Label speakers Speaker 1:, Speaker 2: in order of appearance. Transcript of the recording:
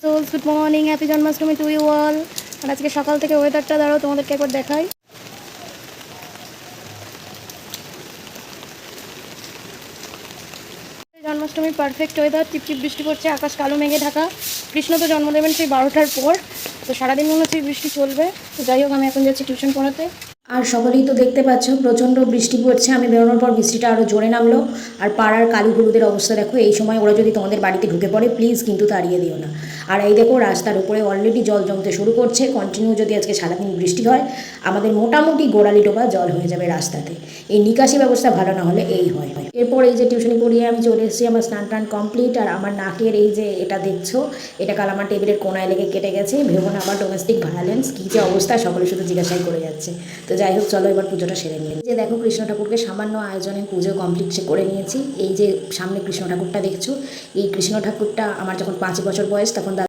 Speaker 1: Good morning, happy Janmashtami to you all. আর আজকে সকাল থেকে ওয়েদারটা দাঁড়াও তোমাদেরকে একবার দেখাই। জন্মাষ্টমীর পারফেক্ট ওয়েদার, টিপটিপ বৃষ্টি পড়ছে, আকাশ কালো মেঘে ঢাকা। কৃষ্ণ তো জন্ম দেবেন সেই 12টার পর, তো সারাদিন মনে হচ্ছে বৃষ্টি চলবে। তো যাই হোক, আমি এখন যাচ্ছি টিউশন পড়াতে। আর সকলেই তো দেখতে পাচ্ছ প্রচণ্ড বৃষ্টি পড়ছে। আমি বেরোনোর পর বৃষ্টিটা আরও জোরে নামলো। আর পাড়ার কালী হলুদের অবস্থা দেখো। এই সময় ওরা যদি তোমাদের বাড়িতে ঢুকে পড়ে প্লিজ কিন্তু তাড়িয়ে দিও না। আর এই দেখো রাস্তার উপরে অলরেডি জল জমতে শুরু করছে। কন্টিনিউ যদি আজকে সারাদিন বৃষ্টি হয় আমাদের মোটামুটি গোড়ালি টোপা জল হয়ে যাবে রাস্তাতে। এই নিকাশি ব্যবস্থা ভালো না হলে এই হয়। এরপর এই যে টিউশনি পড়িয়ে আমি চলে এসেছি, আমার স্নান টান কমপ্লিট। আর আমার নাকের এই যে এটা দেখছো, এটা কাল আমার টেবিলের কোনায় লেগে কেটে গেছে। ভেবো না আবার ডোমেস্টিক ভায়োলেন্স, কী যে অবস্থা সকলে শুধু জিজ্ঞাসাই করে যাচ্ছে। তো যাই হোক, চলো এবার পুজোটা সেরে নিই। যে দেখো কৃষ্ণ ঠাকুরকে সামান্য আয়োজনে পুজো কমপ্লিট করে নিয়েছি। এই যে সামনে কৃষ্ণ ঠাকুরটা দেখছো, এই কৃষ্ণ ঠাকুরটা আমার যখন 5 বছর বয়স তখন